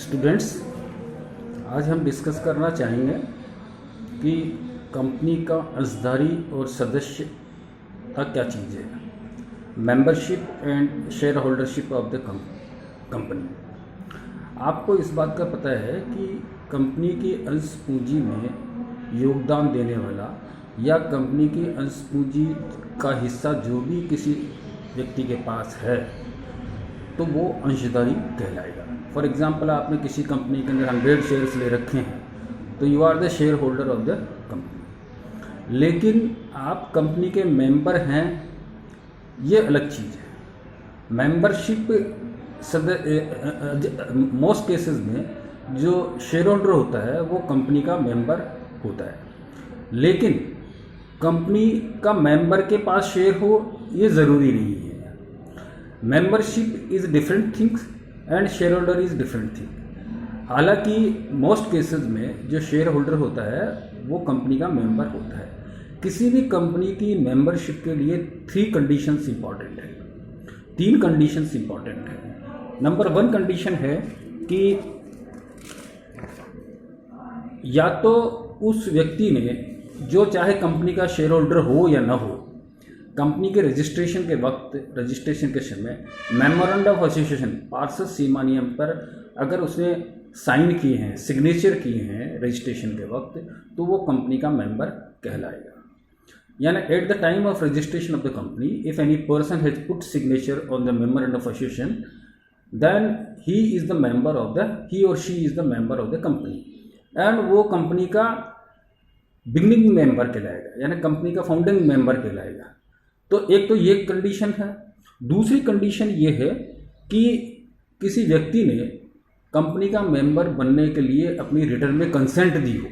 Students, आज हम discuss करना चाहेंगे कि कंपनी का अंशधारी और सदस्य का क्या चीज़ है। Membership and share holdership of the company. आपको इस बात का पता है कि कंपनी की अंश पूंजी में योगदान देने वाला या कंपनी की अंश पूंजी का हिस्सा जो भी किसी व्यक्ति के पास है तो वो अंशधारी कहलाएगा। फॉर एग्जांपल, आपने किसी कंपनी के अंदर 100 शेयर्स ले रखे हैं तो you are the shareholder of the company. लेकिन आप कंपनी के मेंबर हैं, ये अलग चीज़ है। मेंबरशिप मोस्ट केसेस में जो शेयर होल्डर होता है वो कंपनी का मेंबर होता है, लेकिन कंपनी का मेंबर के पास शेयर हो ये ज़रूरी नहीं है। Membership is different things and share holder is different thing. हालांकि मोस्ट केसेस में जो शेयर होल्डर होता है वो कंपनी का मेंबर होता है। किसी भी कंपनी की मेंबरशिप के लिए 3 कंडीशंस इंपॉर्टेंट है, 3 कंडीशंस इंपॉर्टेंट है। नंबर 1 कंडीशन है कि या तो उस व्यक्ति ने, जो चाहे कंपनी का शेयर होल्डर हो या ना हो, कंपनी के रजिस्ट्रेशन के वक्त, रजिस्ट्रेशन के समय मेमोरेंडम ऑफ एसोसिएशन पार्षद सीमा नियम पर अगर उसने साइन किए हैं, सिग्नेचर किए हैं रजिस्ट्रेशन के वक्त, तो वो कंपनी का मेंबर कहलाएगा। यानी at the time of registration of the company if any person has put signature on the memorandum of association then he is the member of the, he और she is the member of the company and वो company का beginning member कहलाएगा, यानी company का founding member कहलाएगा। तो एक तो ये कंडीशन है। दूसरी कंडीशन ये है कि किसी व्यक्ति ने कंपनी का मेंबर बनने के लिए अपनी रिटर्न में कंसेंट दी हो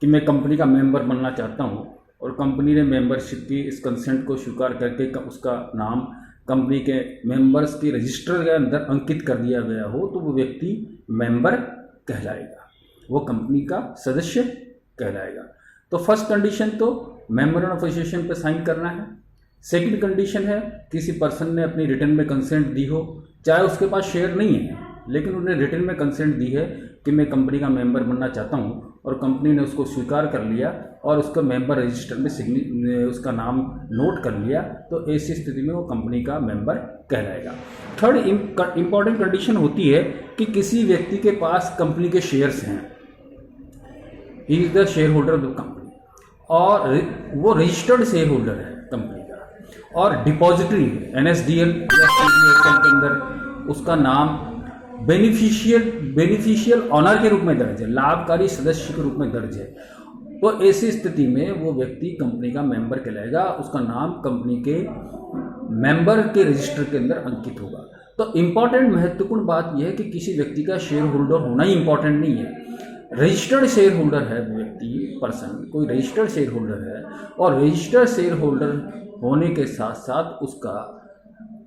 कि मैं कंपनी का मेंबर बनना चाहता हूँ, और कंपनी ने मेंबरशिप की इस कंसेंट को स्वीकार करके उसका नाम कंपनी के मेंबर्स के रजिस्टर के अंदर अंकित कर दिया गया हो, तो वो व्यक्ति मेंबर कहलाएगा, वो कंपनी का सदस्य कहलाएगा। तो फर्स्ट कंडीशन तो मेमोरेंडम ऑफ एसोसिएशन पे साइन करना है। सेकंड कंडीशन है किसी पर्सन ने अपनी रिटर्न में कंसेंट दी हो, चाहे उसके पास शेयर नहीं है लेकिन उन्हें रिटर्न में कंसेंट दी है कि मैं कंपनी का मेंबर बनना चाहता हूँ, और कंपनी ने उसको स्वीकार कर लिया और उसका मेंबर रजिस्टर में उसका नाम नोट कर लिया, तो ऐसी स्थिति में वो कंपनी का मेंबर कहलाएगा। थर्ड इम्पॉर्टेंट कंडीशन होती है कि किसी व्यक्ति के पास कंपनी के शेयर्स हैं, he is the shareholder of the company, और वो रजिस्टर्ड शेयर होल्डर है कंपनी का, और डिपॉजिटरी NSDL या CDL के अंदर उसका नाम बेनिफिशियल ऑनर के रूप में दर्ज है, लाभकारी सदस्य के रूप में दर्ज है। तो ऐसी स्थिति में वो व्यक्ति कंपनी का मेंबर कहलाएगा, उसका नाम कंपनी के मेंबर के रजिस्टर के अंदर अंकित होगा। तो इम्पॉर्टेंट महत्वपूर्ण बात यह है कि किसी व्यक्ति का शेयर होल्डर होना ही इंपॉर्टेंट नहीं है। रजिस्टर्ड शेयर होल्डर है व्यक्ति, पर्सन कोई रजिस्टर्ड शेयर होल्डर है, और रजिस्टर्ड शेयर होल्डर होने के साथ साथ उसका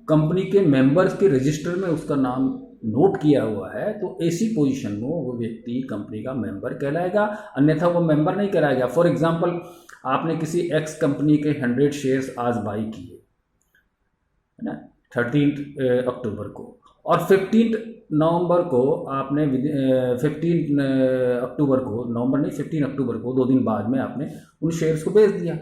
कंपनी के मेंबर्स के रजिस्टर में उसका नाम नोट किया हुआ है, तो ऐसी पोजीशन में वो व्यक्ति कंपनी का मेंबर कहलाएगा, अन्यथा वो मेंबर नहीं कहलाएगा। फॉर एग्जांपल, आपने किसी एक्स कंपनी के 100 शेयर्स आज बाई किए है ना 13 अक्टूबर को, और 15 नवंबर को आपने 15 अक्टूबर को, नवंबर नहीं 15 अक्टूबर को 2 दिन बाद में आपने उन शेयर्स को बेच दिया।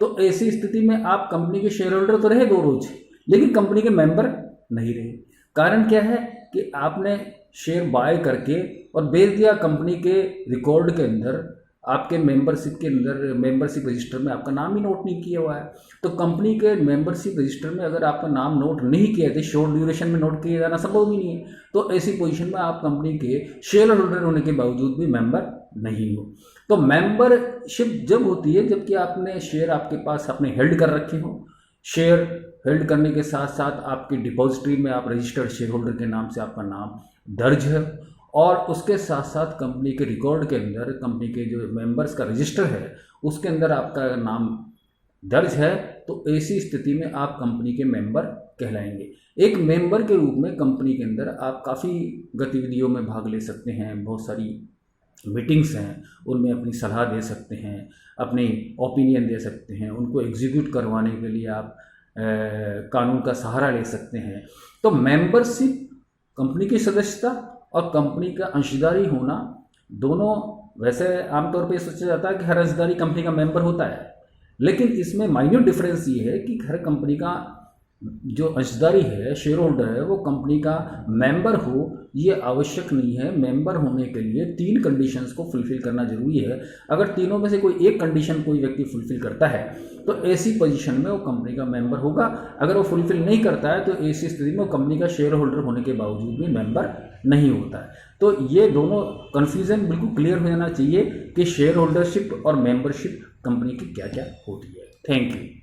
तो ऐसी स्थिति में आप कंपनी के शेयर होल्डर तो रहे 2 रोज, लेकिन कंपनी के मेंबर नहीं रहे। कारण क्या है कि आपने शेयर बाय करके और बेच दिया, कंपनी के रिकॉर्ड के अंदर, आपके मेंबरशिप के अंदर, मेंबरशिप रजिस्टर में आपका नाम ही नोट नहीं किया हुआ है। तो कंपनी के मेंबरशिप रजिस्टर में अगर आपका नाम नोट नहीं किया तो शॉर्ट ड्यूरेशन में नोट किया जाना संभव भी नहीं है। तो ऐसी पोजीशन में आप कंपनी के शेयर होल्डर होने के बावजूद भी मेंबर नहीं हो। तो मेंबरशिप जब होती है जबकि आपने शेयर आपके पास आपने हेल्ड कर रखे हो, शेयर हेल्ड करने के साथ साथ आपकी डिपॉजिटरी में आप रजिस्टर्ड शेयर होल्डर के नाम से आपका नाम दर्ज है, और उसके साथ साथ कंपनी के रिकॉर्ड के अंदर कंपनी के जो मेंबर्स का रजिस्टर है उसके अंदर आपका नाम दर्ज है। तो ऐसी स्थिति में आप कंपनी के मेंबर कहलाएंगे। एक मेंबर के रूप में कंपनी के अंदर आप काफ़ी गतिविधियों में भाग ले सकते हैं, बहुत सारी मीटिंग्स हैं उनमें अपनी सलाह दे सकते हैं, अपनी ओपिनियन दे सकते हैं, उनको एग्जीक्यूट करवाने के लिए आप कानून का सहारा ले सकते हैं। तो मेंबरशिप कंपनी की सदस्यता और कंपनी का अंशधारी होना, दोनों वैसे आमतौर पे सोचा जाता है कि हर अंशधारी कंपनी का मेंबर होता है, लेकिन इसमें माइन्यूट डिफरेंस ये है कि हर कंपनी का जो अंशधारी है, शेयर होल्डर है, वो कंपनी का मेंबर हो ये आवश्यक नहीं है। मेंबर होने के लिए 3 कंडीशंस को फुलफिल करना जरूरी है। अगर तीनों में से कोई एक कंडीशन कोई व्यक्ति फुलफिल करता है तो ऐसी पोजीशन में वो कंपनी का मेंबर होगा। अगर वो फुलफिल नहीं करता है तो ऐसी स्थिति में वो कंपनी का शेयर होल्डर होने के बावजूद भी मेंबर नहीं होता है। तो ये दोनों कन्फ्यूजन बिल्कुल क्लियर हो जाना चाहिए कि शेयर होल्डरशिप और मेंबरशिप कंपनी की क्या क्या होती है। Thank you.